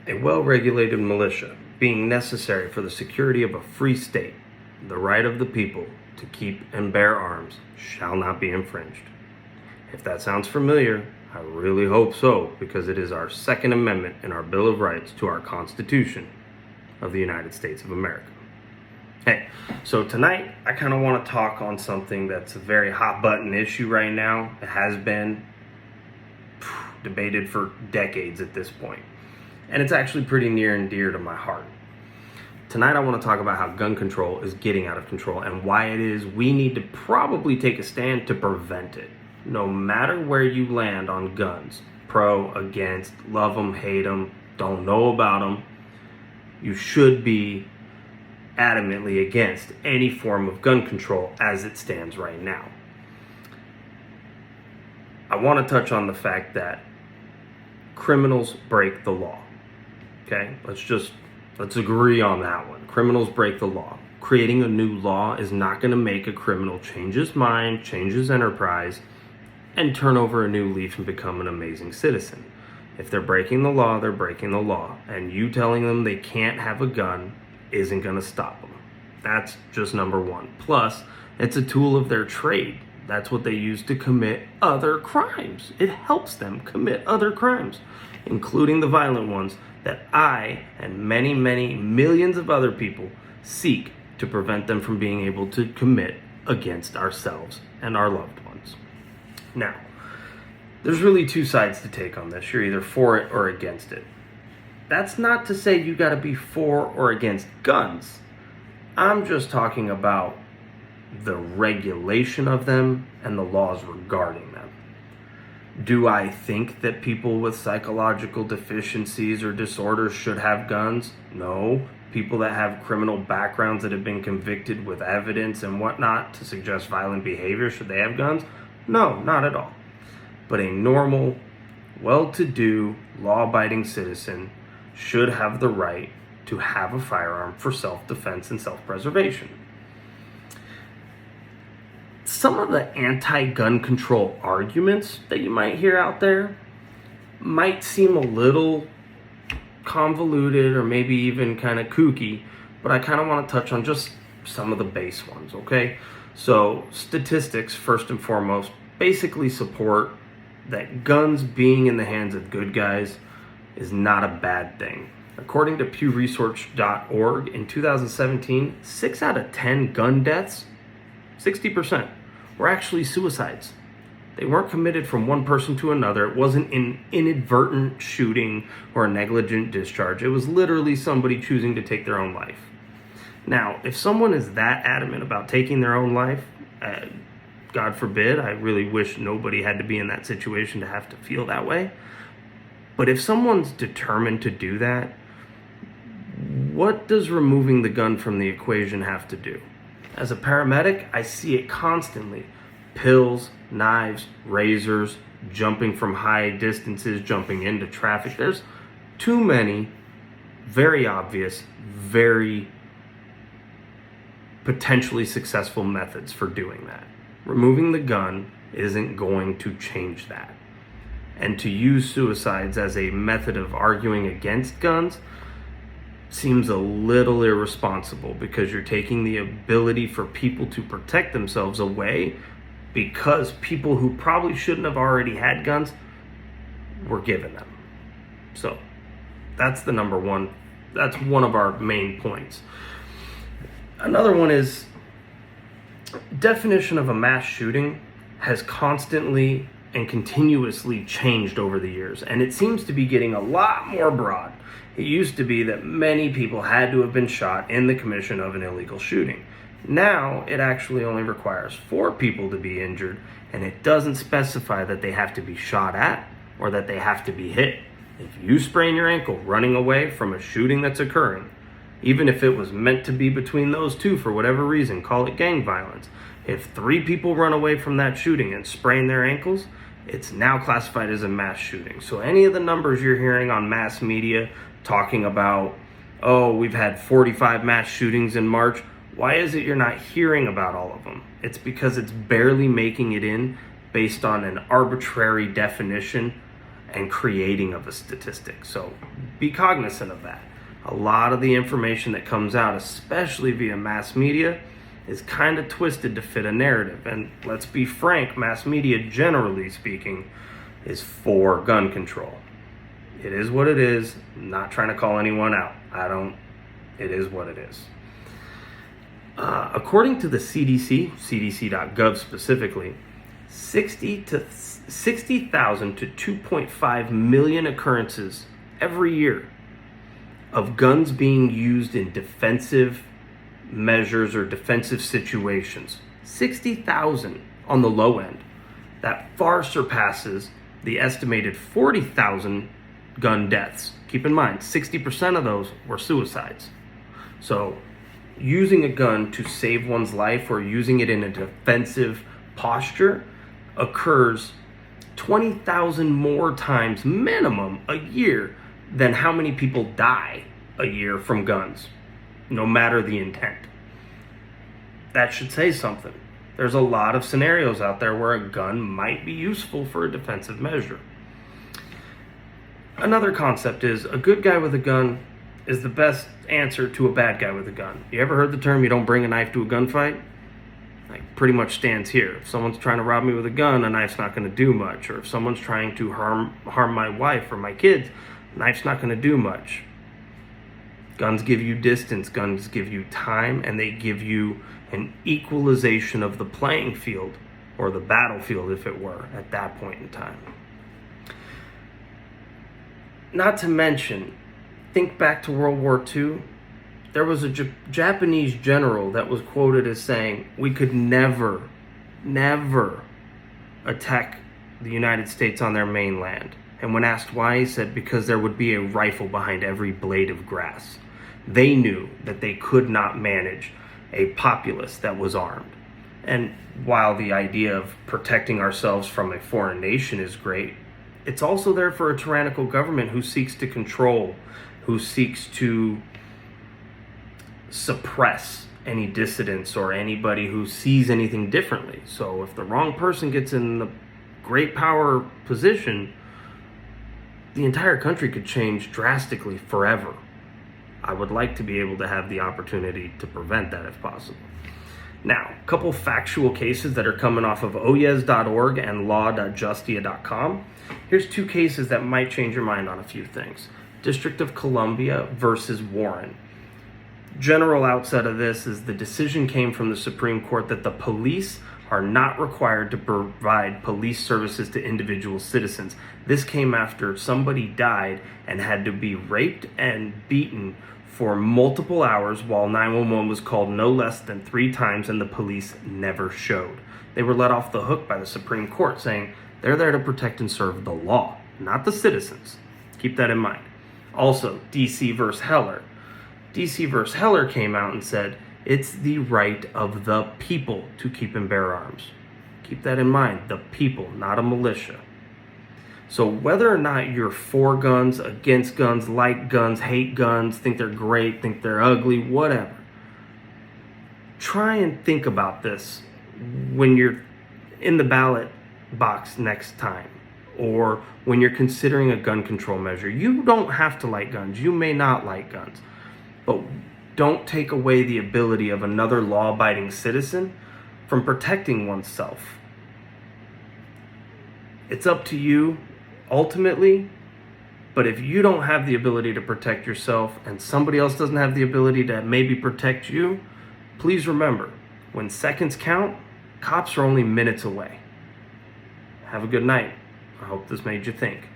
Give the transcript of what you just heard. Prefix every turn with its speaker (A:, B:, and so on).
A: A well-regulated militia being necessary for the security of a free state, the right of the people to keep and bear arms shall not be infringed. If that sounds familiar, I really hope so, because it is our Second Amendment in our Bill of Rights to our Constitution of the United States of America. Hey, so tonight I kind of want to talk on something that's a very hot button issue right now. It has been debated for decades at this point, and it's actually pretty near and dear to my heart. Tonight I want to talk about how gun control is getting out of control and why it is we need to probably take a stand to prevent it. No matter where you land on guns, pro, against, love them, hate them, don't know about them, you should be adamantly against any form of gun control as it stands right now. I want to touch on the fact that criminals break the law. Okay, let's agree on that one. Criminals break the law. Creating a new law is not going to make a criminal change his mind, change his enterprise, and turn over a new leaf and become an amazing citizen. If they're breaking the law, they're breaking the law. And you telling them they can't have a gun isn't going to stop them. That's just number one. Plus, it's a tool of their trade. That's what they use to commit other crimes. It helps them commit other crimes, including the violent ones that I and many, many millions of other people seek to prevent them from being able to commit against ourselves and our loved ones. Now, there's really two sides to take on this. You're either for it or against it. That's not to say you got to be for or against guns. I'm just talking about the regulation of them and the laws regarding them. Do I think that people with psychological deficiencies or disorders should have guns? No. People that have criminal backgrounds that have been convicted with evidence and whatnot to suggest violent behavior, should they have guns? No, not at all. But a normal, well-to-do, law-abiding citizen should have the right to have a firearm for self-defense and self-preservation. Some of the anti-gun control arguments that you might hear out there might seem a little convoluted or maybe even kind of kooky, but I kind of want to touch on just some of the base ones, okay? So statistics, first and foremost, basically support that guns being in the hands of good guys is not a bad thing. According to PewResearch.org, in 2017, 6 out of 10 gun deaths, 60%, were actually suicides. They weren't committed from one person to another. It wasn't an inadvertent shooting or a negligent discharge. It was literally somebody choosing to take their own life. Now, if someone is that adamant about taking their own life, God forbid, I really wish nobody had to be in that situation to have to feel that way. But if someone's determined to do that, what does removing the gun from the equation have to do? As a paramedic, I see it constantly. Pills, knives, razors, jumping from high distances, jumping into traffic. There's too many very obvious, very potentially successful methods for doing that. Removing the gun isn't going to change that. And to use suicides as a method of arguing against guns seems a little irresponsible, because you're taking the ability for people to protect themselves away because people who probably shouldn't have already had guns were given them. So that's the number one. That's one of our main points. Another one is definition of a mass shooting has constantly and continuously changed over the years, and it seems to be getting a lot more broad. It used to be that many people had to have been shot in the commission of an illegal shooting. Now it actually only requires 4 people to be injured, and it doesn't specify that they have to be shot at or that they have to be hit. If you sprain your ankle running away from a shooting that's occurring, even if it was meant to be between those two for whatever reason, call it gang violence, if 3 people run away from that shooting and sprain their ankles, it's now classified as a mass shooting. So any of the numbers you're hearing on mass media talking about, oh, we've had 45 mass shootings in March, why is it you're not hearing about all of them? It's because it's barely making it in based on an arbitrary definition and creating of a statistic. So be cognizant of that. A lot of the information that comes out, especially via mass media, is kind of twisted to fit a narrative. And let's be frank, mass media, generally speaking, is for gun control. It is what it is. I'm not trying to call anyone out. It is what it is. According to the CDC, CDC.gov specifically, 60,000 to 2.5 million occurrences every year of guns being used in defensive measures or defensive situations. 60,000 on the low end. That far surpasses the estimated 40,000 gun deaths. Keep in mind, 60% of those were suicides. So using a gun to save one's life or using it in a defensive posture occurs 20,000 more times minimum a year than how many people die a year from guns, no matter the intent. That should say something. There's a lot of scenarios out there where a gun might be useful for a defensive measure. Another concept is a good guy with a gun is the best answer to a bad guy with a gun. You ever heard the term, you don't bring a knife to a gunfight? Like, pretty much stands here. If someone's trying to rob me with a gun, a knife's not going to do much. Or if someone's trying to harm my wife or my kids, a knife's not going to do much. Guns give you distance, guns give you time, and they give you an equalization of the playing field, or the battlefield if it were, at that point in time. Not to mention, think back to World War II. There was a Japanese general that was quoted as saying, we could never attack the United States on their mainland. And when asked why, he said, because there would be a rifle behind every blade of grass. They knew that they could not manage a populace that was armed. And while the idea of protecting ourselves from a foreign nation is great, it's also there for a tyrannical government who seeks to control, who seeks to suppress any dissidents or anybody who sees anything differently. So if the wrong person gets in the great power position, the entire country could change drastically forever. I would like to be able to have the opportunity to prevent that if possible. Now, a couple factual cases that are coming off of oyez.org and law.justia.com. Here's two cases that might change your mind on a few things. District of Columbia versus Warren. General outset of this is the decision came from the Supreme Court that the police are not required to provide police services to individual citizens. This came after somebody died and had to be raped and beaten for multiple hours while 911 was called no less than 3 times and the police never showed. They were let off the hook by the Supreme Court saying they're there to protect and serve the law, not the citizens. Keep that in mind. Also, DC versus Heller. DC versus Heller came out and said it's the right of the people to keep and bear arms. Keep that in mind, the people, not a militia. So whether or not you're for guns, against guns, like guns, hate guns, think they're great, think they're ugly, whatever, try and think about this when you're in the ballot box next time, or when you're considering a gun control measure. You don't have to like guns. You may not like guns, but don't take away the ability of another law-abiding citizen from protecting oneself. It's up to you ultimately, but if you don't have the ability to protect yourself and somebody else doesn't have the ability to maybe protect you, please remember, when seconds count, cops are only minutes away. Have a good night. I hope this made you think.